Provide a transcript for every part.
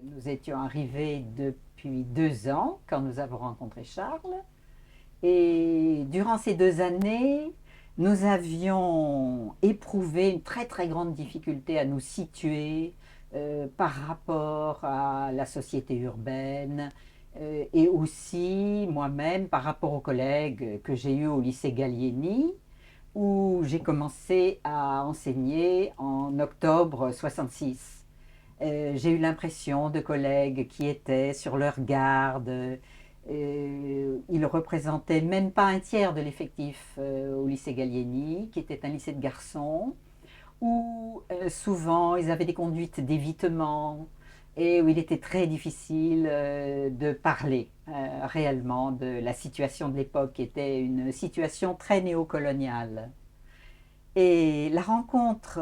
Nous étions arrivés depuis 2 ans quand nous avons rencontré Charles. Et durant ces 2 années, nous avions éprouvé une très très grande difficulté à nous situer par rapport à la société urbaine et aussi moi-même par rapport aux collègues que j'ai eus au lycée Gallieni où j'ai commencé à enseigner en octobre 66. J'ai eu l'impression de collègues qui étaient sur leur garde. Ils représentaient même pas un tiers de l'effectif au lycée Gallieni, qui était un lycée de garçons, où souvent ils avaient des conduites d'évitement et où il était très difficile de parler réellement de la situation de l'époque, qui était une situation très néocoloniale. Et la rencontre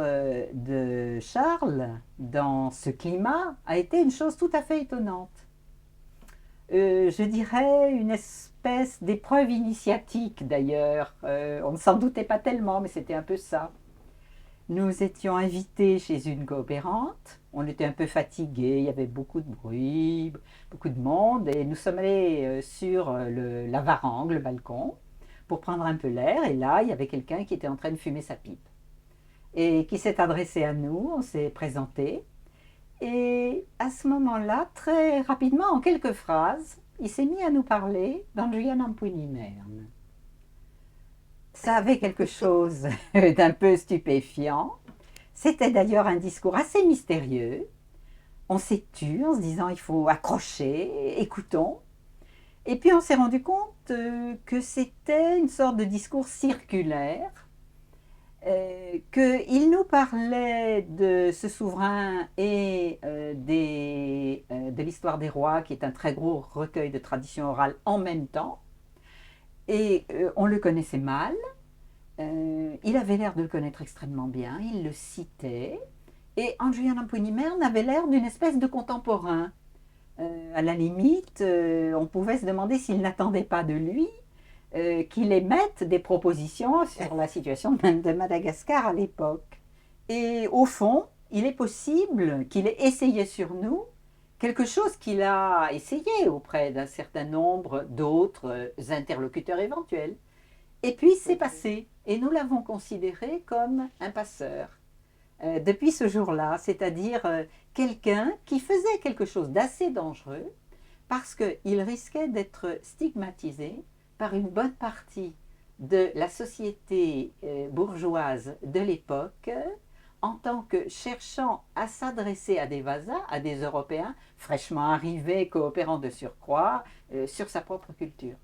de Charles dans ce climat a été une chose tout à fait étonnante. Je dirais une espèce d'épreuve initiatique d'ailleurs. On ne s'en doutait pas tellement, mais c'était un peu ça. Nous étions invités chez une coopérante. On était un peu fatigués, il y avait beaucoup de bruit, beaucoup de monde, et nous sommes allés sur la varangue, le balcon, pour prendre un peu l'air. Et là, il y avait quelqu'un qui était en train de fumer sa pipe et qui s'est adressé à nous, on s'est présenté. Et à ce moment-là, très rapidement, en quelques phrases, il s'est mis à nous parler d'Andrian Ampunimern. Ça avait quelque chose d'un peu stupéfiant. C'était d'ailleurs un discours assez mystérieux. On s'est tu en se disant il faut accrocher, écoutons. Et puis on s'est rendu compte que c'était une sorte de discours circulaire, qu'il nous parlait de ce souverain et de l'histoire des rois, qui est un très gros recueil de traditions orales en même temps. Et on le connaissait mal. Il avait l'air de le connaître extrêmement bien. Il le citait. Et Andrian Ampunimern avait l'air d'une espèce de contemporain. À la limite, on pouvait se demander s'il n'attendait pas de lui qu'il émette des propositions sur la situation de Madagascar à l'époque. Et au fond, il est possible qu'il ait essayé sur nous quelque chose qu'il a essayé auprès d'un certain nombre d'autres interlocuteurs éventuels. Et puis c'est passé, et nous l'avons considéré comme un passeur. Depuis ce jour-là, c'est-à-dire quelqu'un qui faisait quelque chose d'assez dangereux parce qu'il risquait d'être stigmatisé par une bonne partie de la société bourgeoise de l'époque en tant que cherchant à s'adresser à des Vasas, à des Européens fraîchement arrivés, coopérant de surcroît sur sa propre culture.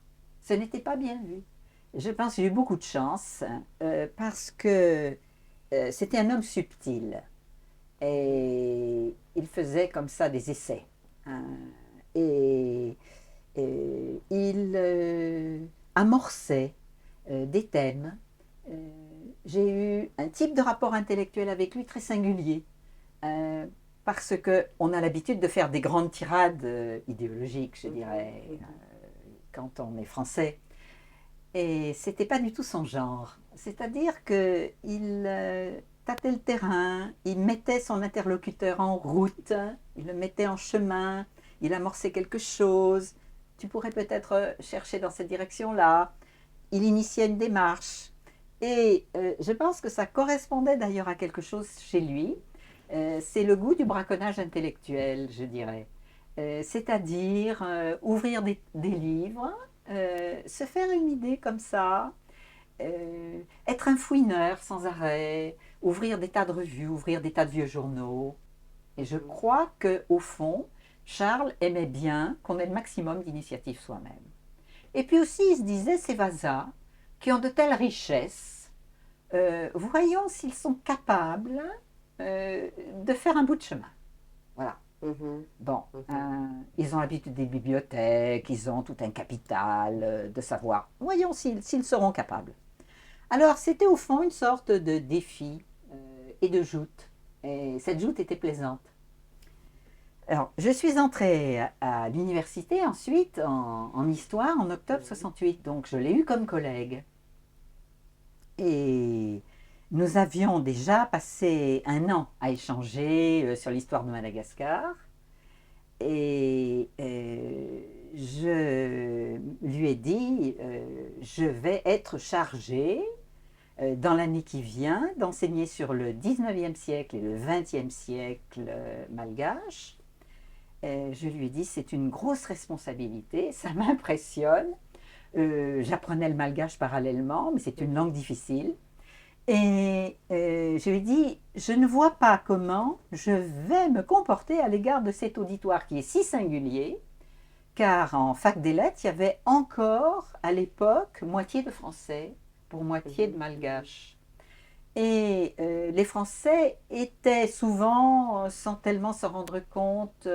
Ce n'était pas bien vu. Je pense que j'ai eu beaucoup de chance parce que c'était un homme subtil et il faisait comme ça des essais. Hein. Et, il amorçait des thèmes. Euh, j'ai eu un type de rapport intellectuel avec lui très singulier, euh, parce qu'on a l'habitude de faire des grandes tirades idéologiques, je dirais, quand on est français. Et c'était pas du tout son genre. C'est-à-dire qu'il tâtait le terrain, il mettait son interlocuteur en route, il le mettait en chemin, il amorçait quelque chose. Tu pourrais peut-être chercher dans cette direction-là. Il initiait une démarche. Et je pense que ça correspondait d'ailleurs à quelque chose chez lui. C'est le goût du braconnage intellectuel, je dirais. C'est-à-dire ouvrir des livres, se faire une idée comme ça, être un fouineur sans arrêt, ouvrir des tas de revues, ouvrir des tas de vieux journaux. Et je crois qu'au fond, Charles aimait bien qu'on ait le maximum d'initiative soi-même. Et puis aussi, il se disait, ces vasas, qui ont de telles richesses, voyons s'ils sont capables de faire un bout de chemin. Voilà. Mhm, Bon, mhm. ils ont l'habitude des bibliothèques, ils ont tout un capital de savoir. Voyons s'ils seront capables. Alors, c'était au fond une sorte de défi et de joute. Et cette joute était plaisante. Alors, je suis entrée à l'université ensuite en histoire en octobre Mhm. 68, donc je l'ai eu comme collègue. Et nous avions déjà passé un an à échanger sur l'histoire de Madagascar. ai dit, je vais être chargée dans l'année qui vient d'enseigner sur le 19e siècle et le 20e siècle malgache. Je lui ai dit, c'est une grosse responsabilité, ça m'impressionne. J'apprenais le malgache parallèlement, mais c'est une langue difficile. Et je lui ai dit, je ne vois pas comment je vais me comporter à l'égard de cet auditoire qui est si singulier, car en fac des lettres, il y avait encore à l'époque moitié de français pour moitié de malgache. Et les Français étaient souvent, sans tellement se rendre compte,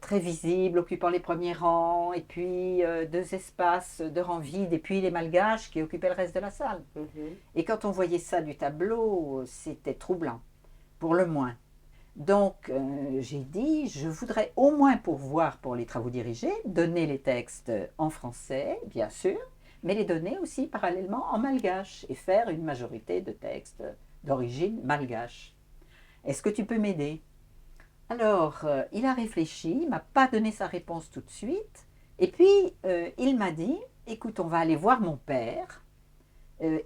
très visibles, occupant les premiers rangs, et puis deux espaces de rangs vides, et puis les malgaches qui occupaient le reste de la salle. Et quand on voyait ça du tableau, c'était troublant, pour le moins. Donc j'ai dit, je voudrais au moins pourvoir pour les travaux dirigés, donner les textes en français, bien sûr, mais les donner aussi parallèlement en malgache et faire une majorité de textes d'origine malgache. Est-ce que tu peux m'aider? Alors, il a réfléchi, il ne m'a pas donné sa réponse tout de suite, et puis il m'a dit, écoute, on va aller voir mon père,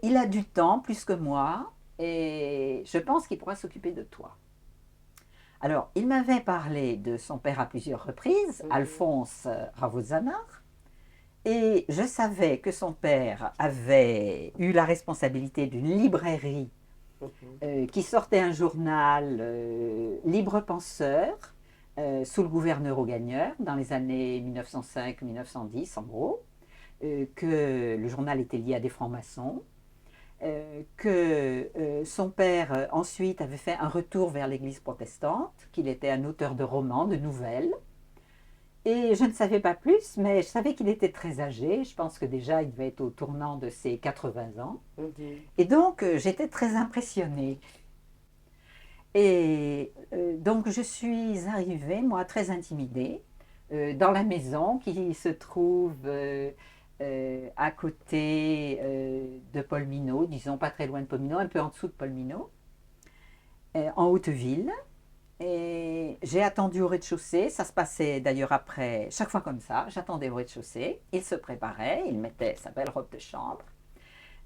il a du temps plus que moi, et je pense qu'il pourra s'occuper de toi. Alors, il m'avait parlé de son père à plusieurs reprises, Alphonse Ravozanar, et je savais que son père avait eu la responsabilité d'une librairie qui sortait un journal Libre Penseur sous le gouverneur Augagneur dans les années 1905-1910 en gros, que le journal était lié à des francs-maçons, que son père ensuite avait fait un retour vers l'église protestante, qu'il était un auteur de romans, de nouvelles. Et je ne savais pas plus, mais je savais qu'il était très âgé. Je pense que déjà, il devait être au tournant de ses 80 ans. Et donc, j'étais très impressionnée. Et donc, je suis arrivée, moi, très intimidée, dans la maison qui se trouve à côté de Paul Minot, disons pas très loin de Paul Minot, un peu en dessous de Paul Minot, en Haute-Ville. Et j'ai attendu au rez-de-chaussée, ça se passait d'ailleurs après, chaque fois comme ça, j'attendais au rez-de-chaussée, il se préparait, il mettait sa belle robe de chambre,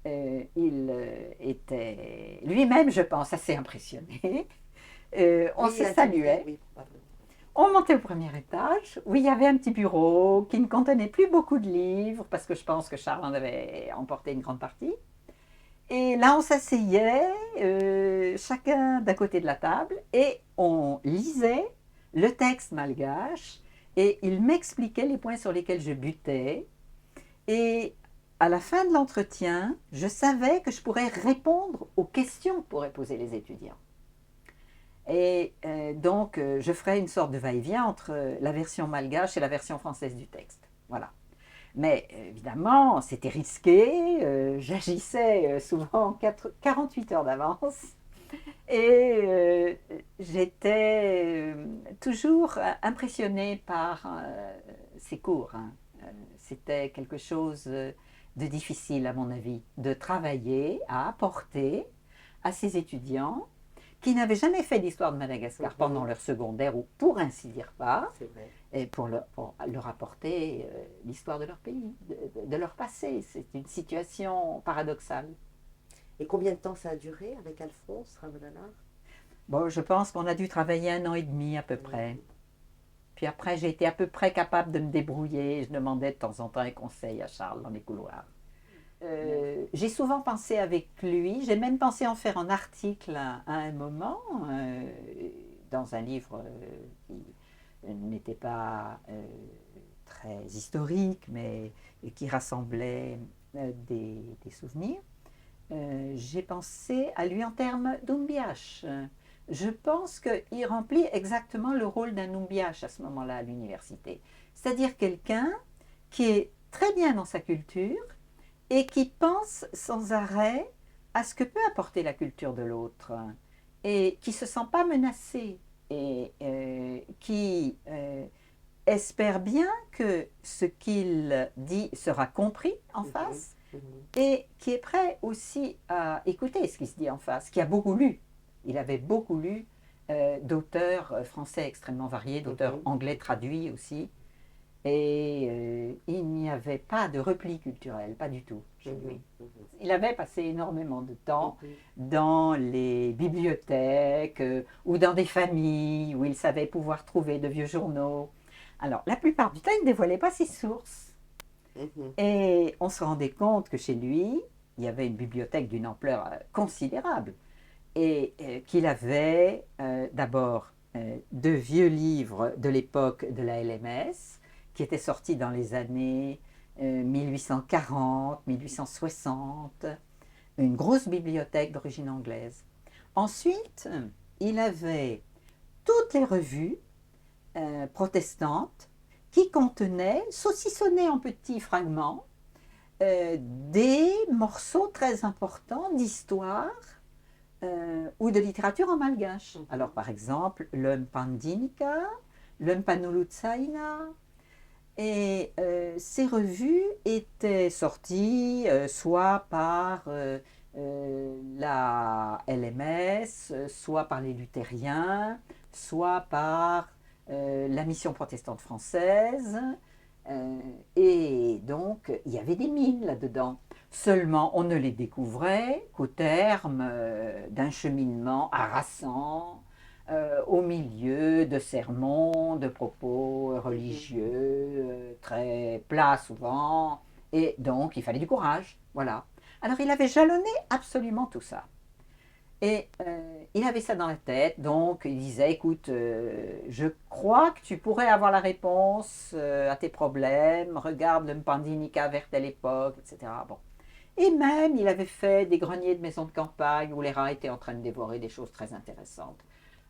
il était lui-même, je pense, assez impressionné, on se saluait, on montait au premier étage, où il y avait un petit bureau qui ne contenait plus beaucoup de livres, parce que je pense que Charles en avait emporté une grande partie. Et là, on s'asseyait, chacun d'un côté de la table, et on lisait le texte malgache, et il m'expliquait les points sur lesquels je butais. Et à la fin de l'entretien, je savais que je pourrais répondre aux questions que pourraient poser les étudiants. Et donc, je ferai une sorte de va-et-vient entre la version malgache et la version française du texte. Voilà. Mais évidemment, c'était risqué, j'agissais souvent 48 heures d'avance et j'étais toujours impressionnée par ces cours. Hein. C'était quelque chose de difficile à mon avis, de travailler à apporter à ces étudiants qui n'avaient jamais fait d'histoire de Madagascar pendant leur secondaire, ou pour ainsi dire pas, et pour leur apporter l'histoire de leur pays, de leur passé. C'est une situation paradoxale. Et combien de temps ça a duré avec Alphonse Ravozanar? Bon, je pense qu'on a dû travailler 1 an et demi à peu près. Puis après, j'ai été à peu près capable de me débrouiller. Je demandais de temps en temps un conseil à Charles dans les couloirs. J'ai souvent pensé avec lui, j'ai même pensé en faire un article à un moment, dans un livre qui n'était pas très historique, mais qui rassemblait des souvenirs. J'ai pensé à lui en termes d'Umbiash. Je pense qu'il remplit exactement le rôle d'un Umbiash à ce moment-là à l'université. C'est-à-dire quelqu'un qui est très bien dans sa culture, et qui pense sans arrêt à ce que peut apporter la culture de l'autre et qui ne se sent pas menacé et qui espère bien que ce qu'il dit sera compris en face et qui est prêt aussi à écouter ce qui se dit en face, qui a beaucoup lu. Il avait beaucoup lu d'auteurs français extrêmement variés, d'auteurs anglais traduits aussi. Et il n'y avait pas de repli culturel, pas du tout chez lui. Il avait passé énormément de temps dans les bibliothèques ou dans des familles où il savait pouvoir trouver de vieux journaux. Alors, la plupart du temps, il ne dévoilait pas ses sources. Et on se rendait compte que chez lui, il y avait une bibliothèque d'une ampleur considérable et qu'il avait d'abord de vieux livres de l'époque de la LMS qui étaient sortis dans les années 1840, 1860, une grosse bibliothèque d'origine anglaise. Ensuite, il avait toutes les revues protestantes qui contenaient, saucissonnées en petits fragments, des morceaux très importants d'histoire ou de littérature en malgache. Alors par exemple, le Mpandinika, le Mpanulutsaina, et ces revues étaient sorties soit par la LMS, soit par les luthériens, soit par la mission protestante française. Et donc, il y avait des mines là-dedans. Seulement, on ne les découvrait qu'au terme d'un cheminement harassant, au milieu de sermons, de propos religieux, très plats souvent, et donc il fallait du courage, voilà. Alors il avait jalonné absolument tout ça. Et il avait ça dans la tête, donc il disait, écoute, je crois que tu pourrais avoir la réponse à tes problèmes, regarde le Mpandinika vers telle époque, etc. Bon. Et même, il avait fait des greniers de maisons de campagne où les rats étaient en train de dévorer des choses très intéressantes.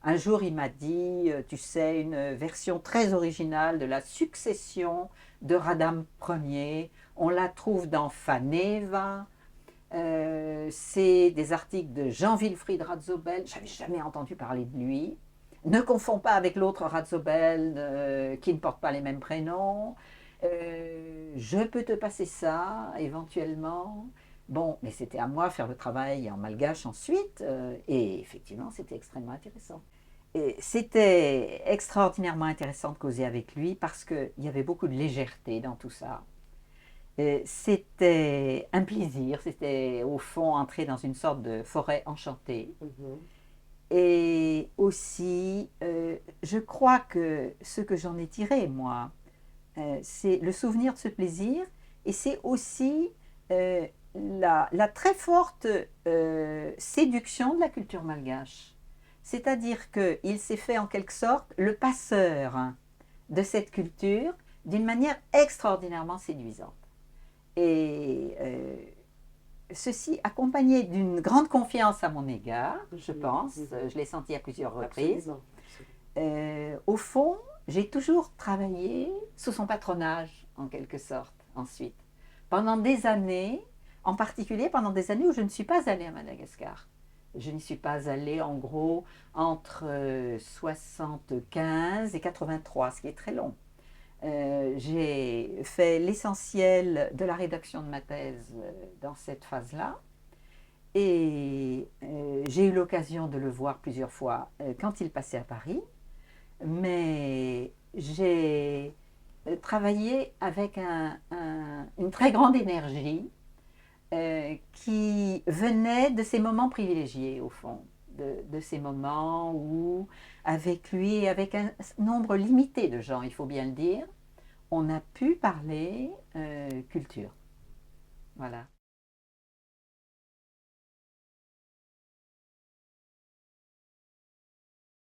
Un jour, il m'a dit, tu sais, une version très originale de la succession de Radam Ier, on la trouve dans Faneva. C'est des articles de Jean-Wilfried Radzobel, j'avais jamais entendu parler de lui. Ne confonds pas avec l'autre Radzobel qui ne porte pas les mêmes prénoms. Je peux te passer ça éventuellement. Bon, mais c'était à moi de faire le travail en malgache ensuite, et effectivement, c'était extrêmement intéressant. Et c'était extraordinairement intéressant de causer avec lui parce qu'il y avait beaucoup de légèreté dans tout ça. C'était un plaisir, c'était au fond entrer dans une sorte de forêt enchantée. Et aussi, je crois que ce que j'en ai tiré, moi, c'est le souvenir de ce plaisir et c'est aussi la très forte séduction de la culture malgache. C'est-à-dire qu'il s'est fait en quelque sorte le passeur de cette culture d'une manière extraordinairement séduisante. Et ceci accompagné d'une grande confiance à mon égard, je pense, je l'ai senti à plusieurs reprises. Au fond, j'ai toujours travaillé sous son patronage, en quelque sorte, ensuite. Pendant des années, en particulier pendant des années où je ne suis pas allée à Madagascar. Je n'y suis pas allée en gros entre 75 et 83, ce qui est très long. J'ai fait l'essentiel de la rédaction de ma thèse dans cette phase-là. Et j'ai eu l'occasion de le voir plusieurs fois quand il passait à Paris. Mais j'ai travaillé avec une très grande énergie qui venait de ces moments privilégiés, au fond. De ces moments où, avec lui et avec un nombre limité de gens, il faut bien le dire, on a pu parler culture. Voilà.